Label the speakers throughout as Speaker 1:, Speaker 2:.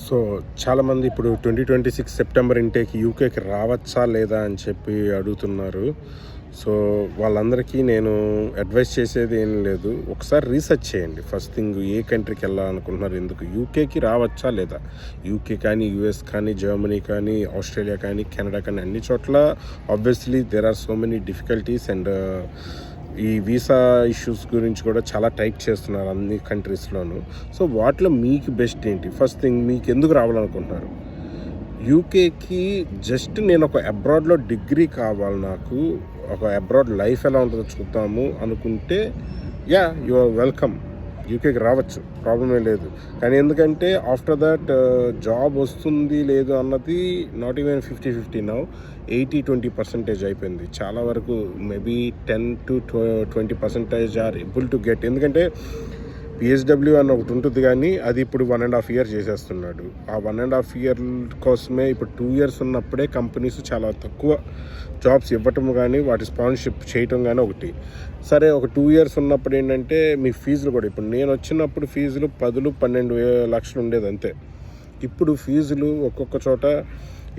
Speaker 1: So చాలామంది ఇప్పుడు 2026 September intake యూకేకి రావచ్చా లేదా అని చెప్పి అడుగుతున్నారు. సో వాళ్ళందరికీ నేను అడ్వైస్ చేసేది ఏం లేదు. ఒకసారి రీసెర్చ్ చేయండి. ఫస్ట్ థింగ్ ఏ కంట్రీకి వెళ్ళాలనుకుంటున్నారు, ఎందుకు యూకేకి రావచ్చా లేదా. యూకే కానీ, యూఎస్ కానీ, జర్మనీ కానీ, ఆస్ట్రేలియా కానీ, కెనడా కానీ అన్ని చోట్ల obviously there are so many difficulties and ఈ వీసా ఇష్యూస్ గురించి కూడా చాలా టైట్ చేస్తున్నారు అన్ని కంట్రీస్లోనూ. సో వాటిలో మీకు బెస్ట్ ఏంటి? ఫస్ట్ థింగ్, మీకు ఎందుకు రావాలనుకుంటున్నారు యూకేకి? జస్ట్ నేను ఒక అబ్రాడ్లో డిగ్రీ కావాలి, నాకు ఒక అబ్రాడ్ లైఫ్ ఎలా ఉంటుందో చూద్దాము అనుకుంటే యు ఆర్ వెల్కమ్, యూకేకి రావచ్చు, ప్రాబ్లమే లేదు. కానీ ఎందుకంటే ఆఫ్టర్ దట్ జాబ్ వస్తుంది లేదు అన్నది నాట్ ఈవెన్ 50-50 నౌ, 80-20% అయిపోయింది. చాలా వరకు maybe 10-20% are able to get. ఎందుకంటే పిహెచ్డబ్ల్యూ అని ఒకటి ఉంటుంది, కానీ అది ఇప్పుడు 1.5 year చేసేస్తున్నాడు. ఆ 1.5 year కోసమే ఇప్పుడు 2 years ఉన్నప్పుడే కంపెనీస్ చాలా తక్కువ జాబ్స్ ఇవ్వటం కానీ వాటి స్పాన్సర్షిప్ చేయటం కానీ ఒకటి. సరే, ఒక 2 years ఉన్నప్పుడు ఏంటంటే మీ ఫీజులు కూడా, ఇప్పుడు నేను వచ్చినప్పుడు ఫీజులు 10-12 లక్షలు ఉండేది అంతే. ఇప్పుడు ఫీజులు ఒక్కొక్క చోట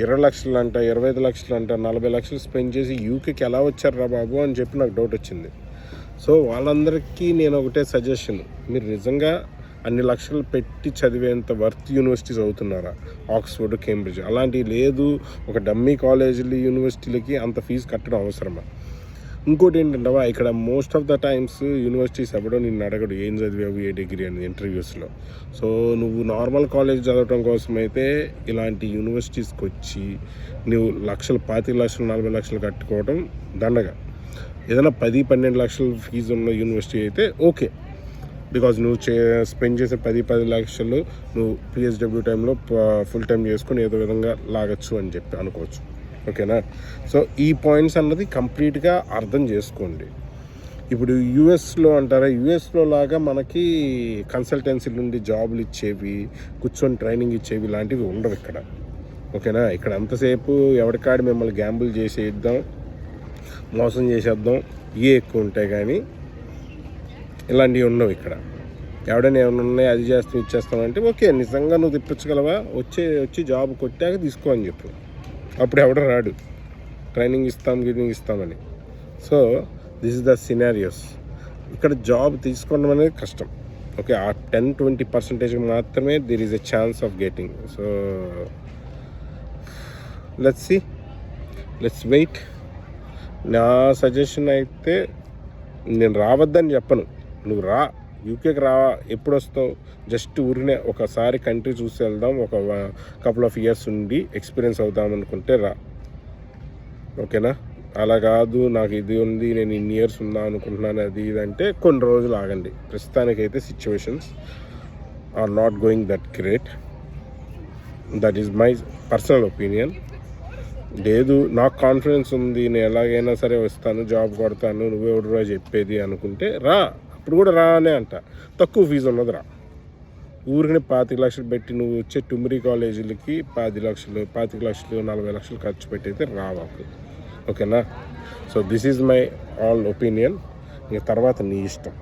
Speaker 1: 20 లక్షలు అంట, 25 లక్షలు అంట, 40 లక్షలు స్పెండ్ చేసి యూకేకి ఎలా వచ్చారా బాబు అని చెప్పి నాకు డౌట్ వచ్చింది. సో వాళ్ళందరికీ నేను ఒకటే సజెషన్, మీరు నిజంగా అన్ని లక్షలు పెట్టి చదివేంత వర్త్ యూనివర్సిటీస్ అవుతున్నారా? ఆక్స్ఫర్డ్, కేంబ్రిడ్జ్ అలాంటివి లేదు. ఒక డమ్మీ కాలేజీలు, యూనివర్సిటీలకి అంత ఫీజు కట్టడం అవసరమా? ఇంకోటి ఏంటంటే, ఇక్కడ most of the times universities ఎవడో నిన్ను అడగడు ఏం చదివావు, ఏ డిగ్రీ అని ఇంటర్వ్యూస్లో. సో నువ్వు నార్మల్ కాలేజ్ చదవటం కోసం అయితే ఇలాంటి యూనివర్సిటీస్కి వచ్చి నువ్వు లక్షలు, 25 లక్షలు, 40 లక్షలు కట్టుకోవడం దండగా. ఏదైనా 10-12 లక్షలు ఫీజు ఉన్న యూనివర్సిటీ అయితే ఓకే, బికాజ్ నువ్వు స్పెండ్ చేసే 10 లక్షలు నువ్వు పిహెచ్డబ్ల్యూ టైంలో ఫుల్ టైం చేసుకొని ఏదో విధంగా లాగచ్చు అని చెప్పి అనుకోవచ్చు. ఓకేనా? సో ఈ పాయింట్స్ అన్నది కంప్లీట్గా అర్థం చేసుకోండి. ఇప్పుడు యూఎస్లో అంటారా, యూఎస్లో లాగా మనకి కన్సల్టెన్సీ నుండి జాబులు ఇచ్చేవి, కూర్చొని ట్రైనింగ్ ఇచ్చేవి ఇలాంటివి ఉండవు ఇక్కడ. ఓకేనా? ఇక్కడ అంతసేపు ఎవరికాడి మిమ్మల్ని గ్యాంబుల్ చేసేద్దాం, మోసం చేసేద్దాం, ఇవే ఎక్కువ ఉంటాయి, కానీ ఇలాంటివి ఉండవు ఇక్కడ. ఎవడైనా ఏమైనా ఉన్నాయి అది చేస్తాం ఇచ్చేస్తామంటే ఓకే, నిజంగా నువ్వు తెప్పించగలవా, వచ్చి జాబ్ కొట్టాక తీసుకో అని చెప్పు. అప్పుడు ఎవడ రాడు ట్రైనింగ్ ఇస్తామని. So this is the scenarios. ఇక్కడ జాబ్ తీసుకోవడం అనేది కష్టం. ఓకే, ఆ 10-20% మాత్రమే there is a chance of getting. So let's wait. నా సజెషన్ అయితే, నేను రావద్దని చెప్పను, నువ్వు రా, యూకేకి రా. ఎప్పుడు వస్తావు? జస్ట్ ఊరినే ఒకసారి కంట్రీ చూసి వెళ్దాం, ఒక కపుల్ ఆఫ్ ఇయర్స్ ఉండి ఎక్స్పీరియన్స్ అవుదాం అనుకుంటే రా. ఓకేనా? అలా కాదు, నాకు ఇది ఉంది, నేను ఇన్ని ఇయర్స్ ఉందా అనుకుంటున్నాను అది ఇది అంటే కొన్ని రోజులు ఆగండి. ప్రస్తుతానికైతే situations are not going that great. That is my personal opinion. లేదు, నాకు కాన్ఫిడెన్స్ ఉంది, నేను ఎలాగైనా సరే వస్తాను, జాబ్ కొడతాను, నువ్వెవడురా చెప్పేది అనుకుంటే రా. అప్పుడు కూడా రా అనే అంట, తక్కువ ఫీజు ఉన్నది రా. ఊరికి 25 లక్షలు పెట్టి నువ్వు వచ్చే టుమ్రీ కాలేజీలకి 10 లక్షలు, 25 లక్షలు, 40 లక్షలు ఖర్చు పెట్టి అయితే రావాకు. ఓకేనా? So this is my all opinion. ఇంక తర్వాత నీ ఇష్టం.